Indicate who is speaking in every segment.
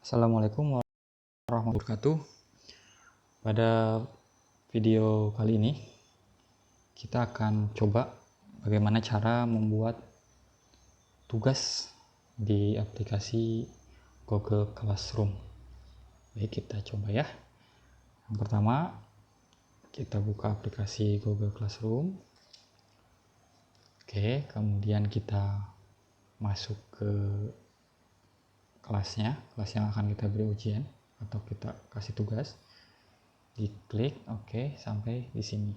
Speaker 1: Assalamualaikum warahmatullahi wabarakatuh. Pada video kali ini kita akan coba bagaimana cara membuat tugas di aplikasi Google Classroom. Baik, kita coba ya. Yang pertama, kita buka aplikasi Google Classroom. Oke, kemudian kita masuk ke kelas yang akan kita beri ujian atau kita kasih tugas. Diklik oke sampai di sini.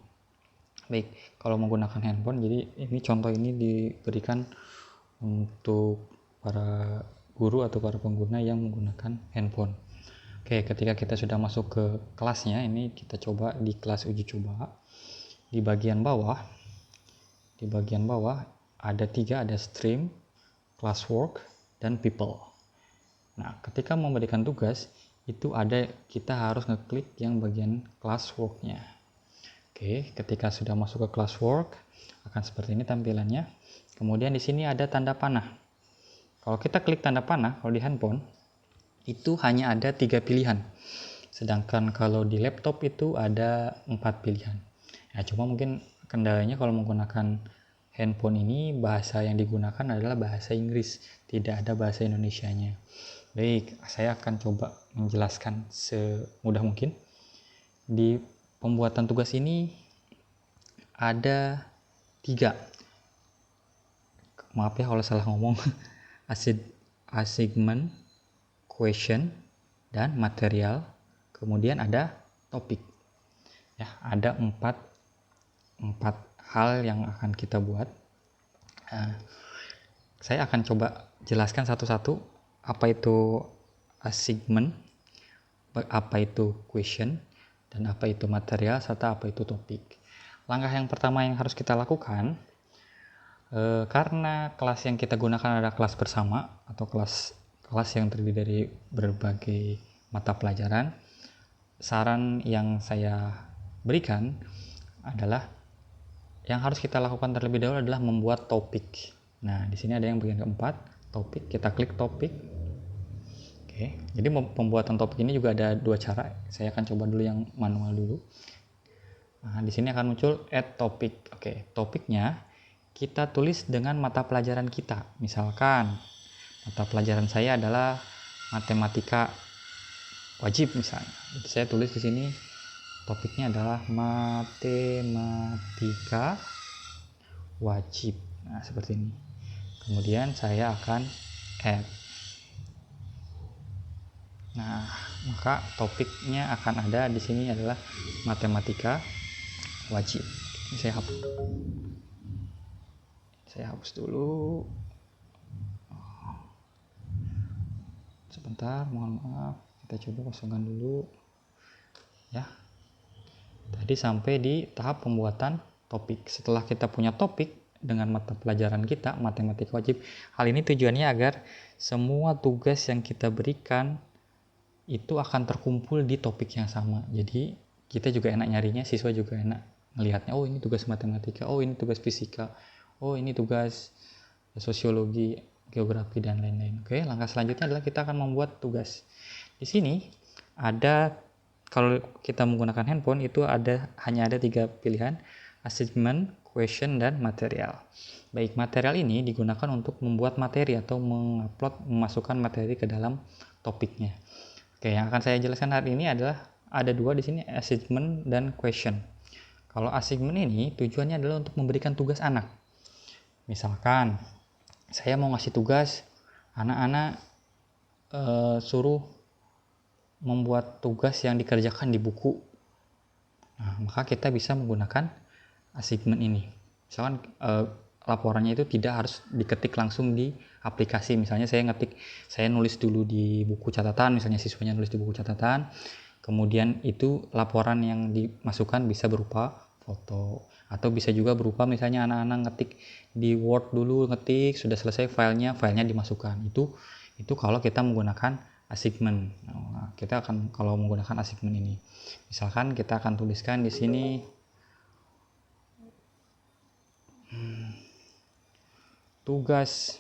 Speaker 1: Baik, kalau menggunakan handphone, jadi ini contoh ini diberikan untuk para guru atau para pengguna yang menggunakan handphone. Oke, ketika kita sudah masuk ke kelasnya, ini kita coba di kelas uji coba. Di bagian bawah ada tiga, ada stream, classwork, dan people. Nah, ketika memberikan tugas, itu kita harus ngeklik yang bagian classwork-nya. Oke, ketika sudah masuk ke classwork, akan seperti ini tampilannya. Kemudian di sini ada tanda panah. Kalau kita klik tanda panah, kalau di handphone, itu hanya ada 3 pilihan. Sedangkan kalau di laptop itu ada 4 pilihan. Ya, cuma mungkin kendalanya kalau menggunakan handphone ini, bahasa yang digunakan adalah bahasa Inggris, tidak ada bahasa Indonesianya. Baik, saya akan coba menjelaskan semudah mungkin. Di pembuatan tugas ini ada 3. Maaf ya kalau salah ngomong. Assignment, question, dan material. Kemudian ada topik. Ya, ada 4 hal yang akan kita buat. Saya akan coba jelaskan satu-satu. Apa itu assignment, apa itu question, dan apa itu material, serta apa itu topik. Langkah yang pertama yang harus kita lakukan, karena kelas yang kita gunakan adalah kelas bersama atau kelas yang terdiri dari berbagai mata pelajaran, saran yang saya berikan adalah yang harus kita lakukan terlebih dahulu adalah membuat topik. Nah, di sini ada yang bagian keempat, topik. Kita klik topik. Oke, jadi pembuatan topik ini juga ada 2 cara. Saya akan coba dulu yang manual dulu. Nah, di sini akan muncul add topic. Oke, topiknya kita tulis dengan mata pelajaran kita. Misalkan mata pelajaran saya adalah matematika wajib misalnya. Jadi saya tulis di sini topiknya adalah matematika wajib. Nah, seperti ini. Kemudian saya akan add. Nah, maka topiknya akan ada di sini adalah matematika wajib. Ini saya hapus dulu. Sebentar, mohon maaf. Kita coba kosongkan dulu. Ya. Tadi sampai di tahap pembuatan topik. Setelah kita punya topik dengan mata pelajaran kita, matematika wajib. Hal ini tujuannya agar semua tugas yang kita berikan itu akan terkumpul di topik yang sama. Jadi kita juga enak nyarinya, siswa juga enak melihatnya. Oh, ini tugas matematika, oh ini tugas fisika, oh ini tugas sosiologi, geografi, dan lain-lain. Oke, langkah selanjutnya adalah kita akan membuat tugas. Di sini ada, kalau kita menggunakan handphone itu hanya ada 3 pilihan, assignment, question, dan material. Baik, material ini digunakan untuk membuat materi atau memasukkan materi ke dalam topiknya. Oke, yang akan saya jelaskan hari ini adalah ada 2 di sini, assignment dan question. Kalau assignment ini tujuannya adalah untuk memberikan tugas anak. Misalkan saya mau ngasih tugas anak-anak suruh membuat tugas yang dikerjakan di buku. Nah, maka kita bisa menggunakan assignment ini. Misalkan laporannya itu tidak harus diketik langsung di aplikasi. Misalnya saya nulis dulu di buku catatan, misalnya siswanya nulis di buku catatan, kemudian itu laporan yang dimasukkan bisa berupa foto, atau bisa juga berupa misalnya anak-anak ngetik di Word dulu, sudah selesai filenya dimasukkan. Itu kalau kita menggunakan assignment. Nah, kita akan kalau menggunakan assignment ini, misalkan kita akan tuliskan di sini tugas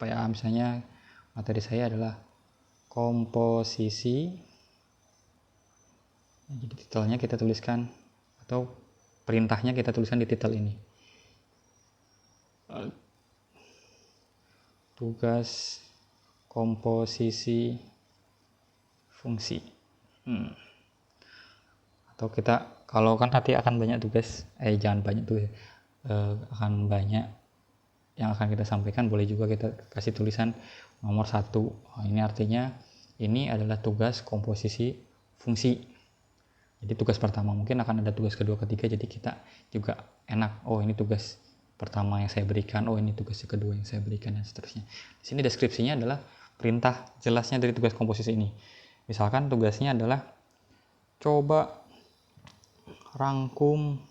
Speaker 1: apa ya, misalnya materi saya adalah komposisi. Jadi titelnya kita tuliskan, atau perintahnya kita tuliskan di titel ini. Tugas komposisi fungsi. Atau kita, kalau kan nanti akan banyak tugas, jangan banyak tugas, akan banyak yang akan kita sampaikan, boleh juga kita kasih tulisan nomor 1. Ini artinya ini adalah tugas komposisi fungsi. Jadi tugas pertama, mungkin akan ada tugas kedua, ketiga, jadi kita juga enak, oh ini tugas pertama yang saya berikan, oh ini tugas kedua yang saya berikan, dan seterusnya. Di sini deskripsinya adalah perintah jelasnya dari tugas komposisi ini. Misalkan tugasnya adalah coba rangkum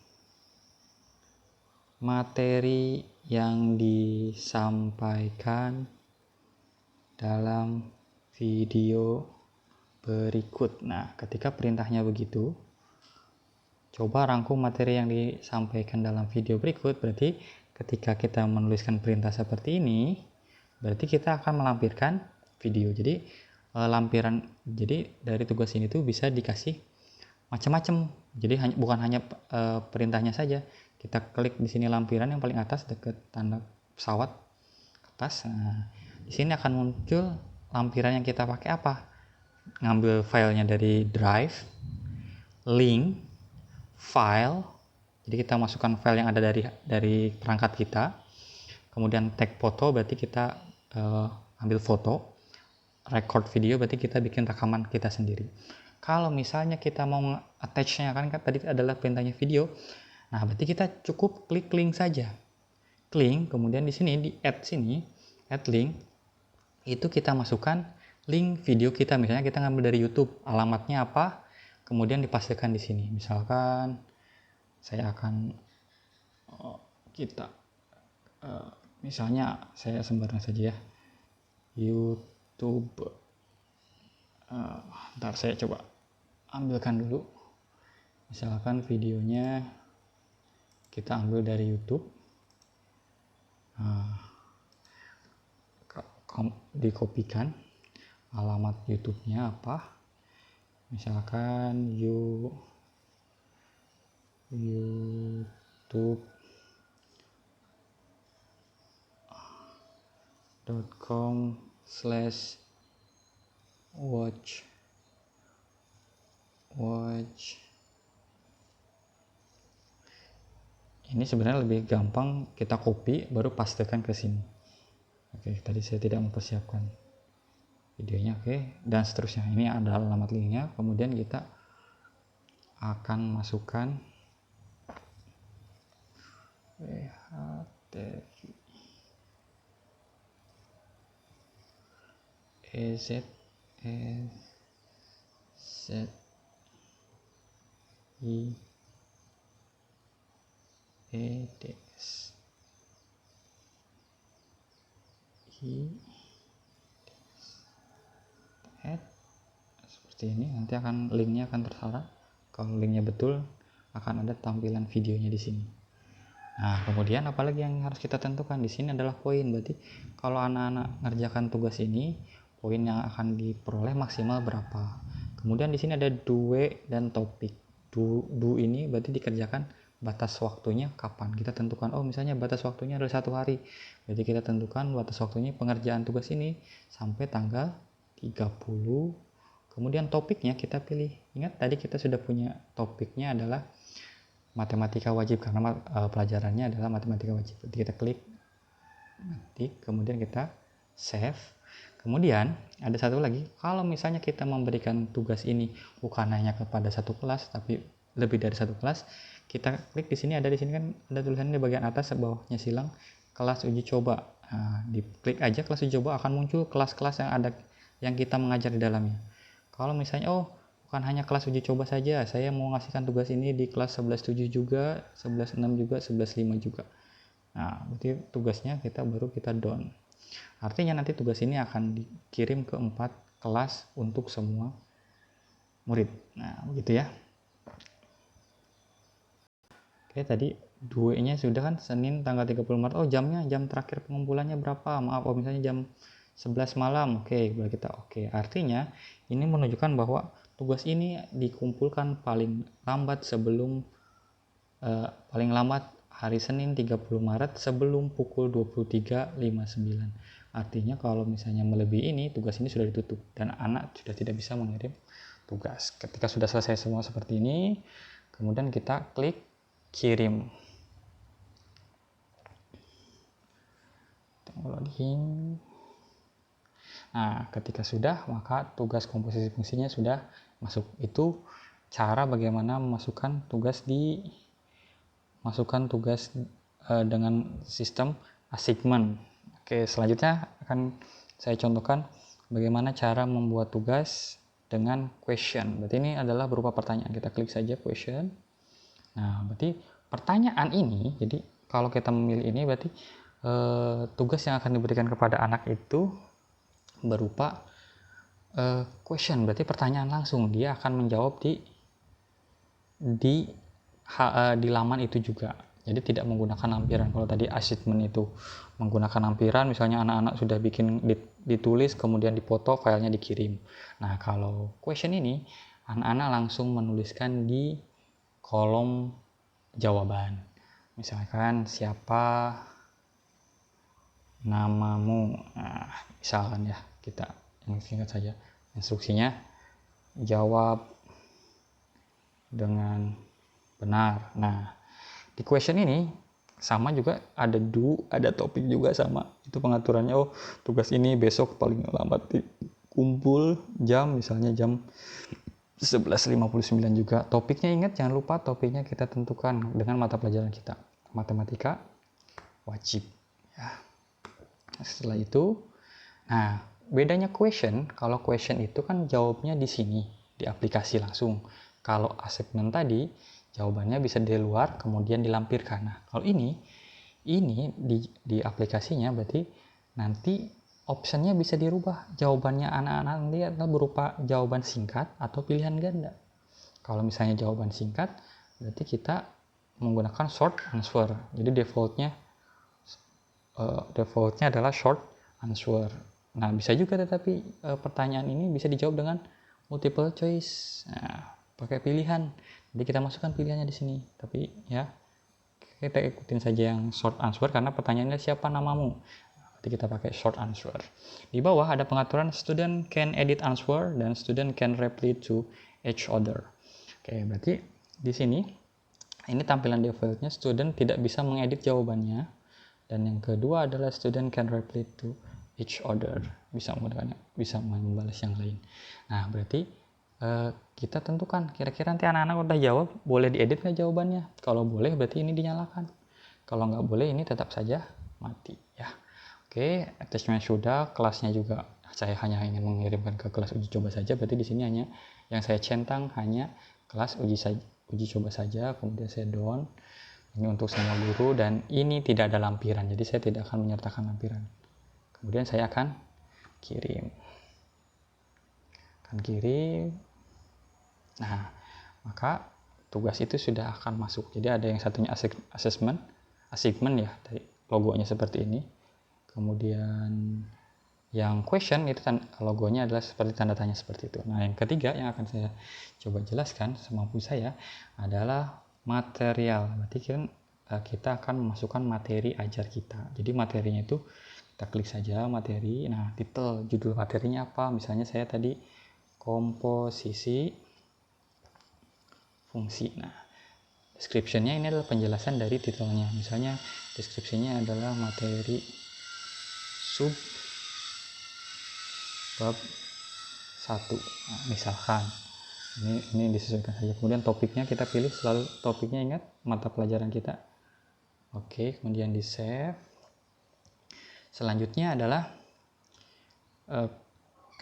Speaker 1: materi yang disampaikan dalam video berikut. Nah, ketika perintahnya begitu, coba rangkum materi yang disampaikan dalam video berikut, berarti ketika kita menuliskan perintah seperti ini, berarti kita akan melampirkan video. Jadi lampiran, jadi dari tugas ini tuh bisa dikasih macam-macam. Jadi bukan hanya perintahnya saja. Kita klik di sini lampiran yang paling atas dekat tanda pesawat atas. Nah, di sini akan muncul lampiran yang kita pakai apa? Ngambil filenya dari drive, link, file. Jadi kita masukkan file yang ada dari perangkat kita. Kemudian tag foto, berarti kita ambil foto. Record video, berarti kita bikin rekaman kita sendiri. Kalau misalnya kita mau attach-nya, kan tadi adalah perintahnya video. Nah, berarti kita cukup klik link saja. Klik, kemudian di sini di add link, itu kita masukkan link video kita. Misalnya kita ngambil dari YouTube, alamatnya apa, kemudian dipastikan di sini. Misalkan saya akan misalnya saya sembarang saja ya, YouTube. Ntar saya coba ambilkan dulu. Misalkan videonya kita ambil dari YouTube. Dikopikan alamat YouTube-nya apa, misalkan youtube.com/watch ini sebenarnya lebih gampang, kita copy baru pastekan ke sini. Oke, tadi saya tidak mempersiapkan videonya, oke, dan seterusnya. Ini ada alamat linknya, kemudian kita akan masukkan seperti ini. Nanti akan linknya akan tertera. Kalau linknya betul, akan ada tampilan videonya di sini. Nah, kemudian apalagi yang harus kita tentukan di sini adalah poin. Berarti kalau anak-anak ngerjakan tugas ini, poin yang akan diperoleh maksimal berapa. Kemudian di sini ada do dan topik. Do ini berarti dikerjakan batas waktunya kapan. Kita tentukan, oh misalnya batas waktunya adalah 1 hari. Berarti kita tentukan batas waktunya pengerjaan tugas ini sampai tanggal 30. Kemudian topiknya kita pilih. Ingat tadi kita sudah punya topiknya adalah matematika wajib, karena pelajarannya adalah matematika wajib. Jadi kita klik ketik, kemudian kita save. Kemudian ada satu lagi, kalau misalnya kita memberikan tugas ini bukan hanya kepada satu kelas tapi lebih dari satu kelas, kita klik di sini, ada di sini kan ada tulisannya di bagian atas bawahnya silang kelas uji coba. Nah, diklik aja kelas uji coba, akan muncul kelas-kelas yang ada yang kita mengajar di dalamnya. Kalau misalnya bukan hanya kelas uji coba saja, saya mau ngasihkan tugas ini di kelas 11.7 juga, 11.6 juga, 11.5 juga. Nah, berarti tugasnya kita down. Artinya nanti tugas ini akan dikirim ke 4 kelas untuk semua murid. Nah, begitu ya. Oke, tadi 2-nya sudah kan, Senin tanggal 30 Maret. Oh, jam terakhir pengumpulannya berapa? Maaf, misalnya jam 11 malam. Oke, boleh kita oke. Artinya ini menunjukkan bahwa tugas ini dikumpulkan paling lambat hari Senin 30 Maret sebelum pukul 23.59. Artinya kalau misalnya melebihi ini, tugas ini sudah ditutup dan anak sudah tidak bisa mengirim tugas. Ketika sudah selesai semua seperti ini, kemudian kita klik kirim. Tunggu loading. Nah, ketika sudah, maka tugas komposisi fungsinya sudah masuk. Itu cara bagaimana memasukkan tugas dengan sistem assignment. Oke, selanjutnya akan saya contohkan bagaimana cara membuat tugas dengan question. Berarti ini adalah berupa pertanyaan. Kita klik saja question. Nah, berarti pertanyaan ini, jadi kalau kita memilih ini berarti tugas yang akan diberikan kepada anak itu berupa question. Berarti pertanyaan langsung. Dia akan menjawab di laman itu juga. Jadi tidak menggunakan lampiran. Kalau tadi assignment itu menggunakan lampiran, misalnya anak-anak sudah bikin ditulis kemudian dipoto, filenya dikirim. Nah, kalau question ini anak-anak langsung menuliskan di kolom jawaban. Misalkan siapa namamu. Nah, misalkan ya, kita singkat saja instruksinya, jawab dengan benar. Nah, di question ini sama juga, ada ada topik juga sama. Itu pengaturannya, tugas ini besok paling lambat kumpul misalnya jam 11.59 juga. Topiknya ingat, jangan lupa topiknya kita tentukan dengan mata pelajaran kita. Matematika wajib. Ya. Setelah itu, nah bedanya question, kalau question itu kan jawabnya di sini, di aplikasi langsung. Kalau assignment tadi, jawabannya bisa di luar kemudian dilampirkan. Nah, kalau ini di aplikasinya berarti nanti optionnya bisa dirubah. Jawabannya anak-anak nanti adalah berupa jawaban singkat atau pilihan ganda. Kalau misalnya jawaban singkat, berarti kita menggunakan short answer. Jadi defaultnya adalah short answer. Nah, bisa juga tetapi pertanyaan ini bisa dijawab dengan multiple choice. Nah, pakai pilihan. Jadi kita masukkan pilihannya di sini. Tapi ya, kita ikutin saja yang short answer karena pertanyaannya siapa namamu. Nanti kita pakai short answer. Di bawah ada pengaturan student can edit answer dan student can reply to each other. Oke, berarti di sini ini tampilan defaultnya, student tidak bisa mengedit jawabannya. Dan yang kedua adalah student can reply to each other. Bisa membalas yang lain. Nah, berarti kita tentukan kira-kira nanti anak-anak udah jawab, boleh diedit nggak jawabannya. Kalau boleh berarti ini dinyalakan, kalau nggak boleh ini tetap saja mati ya. Oke, attachment sudah, kelasnya juga saya hanya ingin mengirimkan ke kelas uji coba saja. Berarti di sini hanya yang saya centang hanya kelas uji coba saja. Kemudian saya down ini untuk semua guru, dan ini tidak ada lampiran, jadi saya tidak akan menyertakan lampiran. Kemudian saya akan kirim. Nah, maka tugas itu sudah akan masuk. Jadi ada yang satunya assignment ya, dari logonya seperti ini. Kemudian yang question itu logonya adalah seperti tanda tanya seperti itu. Nah, yang ketiga yang akan saya coba jelaskan semampu saya adalah material. Berarti kita akan memasukkan materi ajar kita. Jadi materinya itu kita klik saja materi. Nah, titel, judul materinya apa? Misalnya saya tadi komposisi fungsi. Nah, description-nya ini adalah penjelasan dari titelnya. Misalnya deskripsinya adalah materi sub bab 1. Nah, misalkan ini disesuaikan saja. Kemudian topiknya kita pilih, selalu topiknya ingat mata pelajaran kita. Oke, kemudian di save. Selanjutnya adalah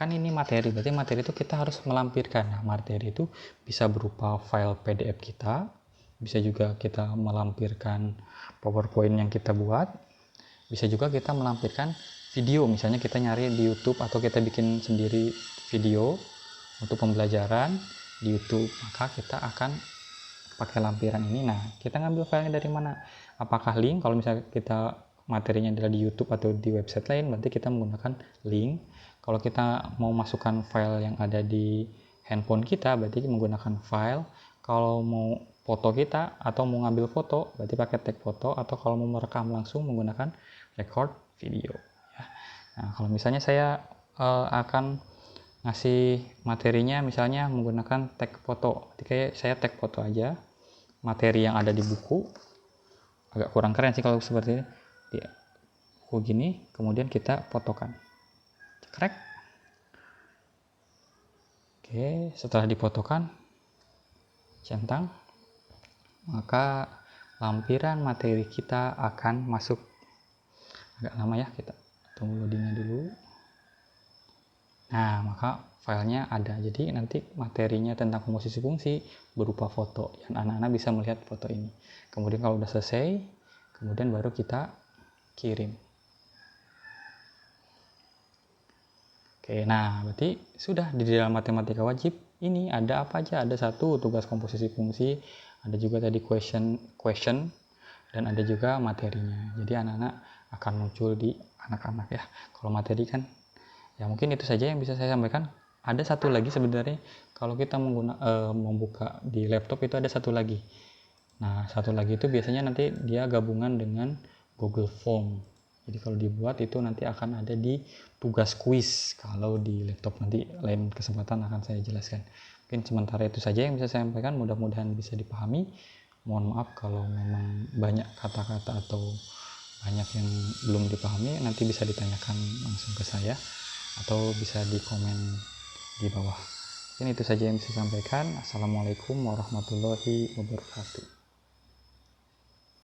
Speaker 1: kan ini materi, berarti materi itu kita harus melampirkan. Nah, materi itu bisa berupa file PDF kita, bisa juga kita melampirkan PowerPoint yang kita buat, bisa juga kita melampirkan video, misalnya kita nyari di YouTube atau kita bikin sendiri video untuk pembelajaran di YouTube, maka kita akan pakai lampiran ini. Nah, kita ngambil filenya dari mana? Apakah link? Kalau misalnya kita materinya adalah di YouTube atau di website lain, berarti kita menggunakan link. Kalau kita mau masukkan file yang ada di handphone kita, berarti menggunakan file. Kalau mau foto kita atau mau ngambil foto, berarti pakai tag foto. Atau kalau mau merekam langsung menggunakan record video. Nah, kalau misalnya saya akan ngasih materinya misalnya menggunakan tag foto, jadi saya tag foto aja materi yang ada di buku. Agak kurang keren sih kalau seperti ini di buku gini, kemudian kita fotokan, cekrek. Oke, setelah difotokan centang, maka lampiran materi kita akan masuk. Agak lama ya, kita tunggu loadingnya dulu. Nah, maka filenya ada. Jadi nanti materinya tentang komposisi fungsi berupa foto, dan anak-anak bisa melihat foto ini. Kemudian kalau udah selesai, kemudian baru kita kirim. Oke, nah berarti sudah di dalam matematika wajib ini ada apa aja? Ada satu tugas komposisi fungsi, ada juga tadi question, dan ada juga materinya. Jadi anak-anak akan muncul di anak-anak ya. Kalau materi kan ya mungkin itu saja yang bisa saya sampaikan. Ada satu lagi sebenarnya, kalau kita membuka di laptop itu ada satu lagi. Nah, satu lagi itu biasanya nanti dia gabungan dengan Google Form. Jadi kalau dibuat itu nanti akan ada di tugas kuis. Kalau di laptop nanti lain kesempatan akan saya jelaskan. Mungkin sementara itu saja yang bisa saya sampaikan, mudah-mudahan bisa dipahami. Mohon maaf kalau memang banyak kata-kata atau banyak yang belum dipahami, nanti bisa ditanyakan langsung ke saya atau bisa di komen di bawah. Mungkin itu saja yang bisa saya sampaikan. Assalamualaikum warahmatullahi wabarakatuh.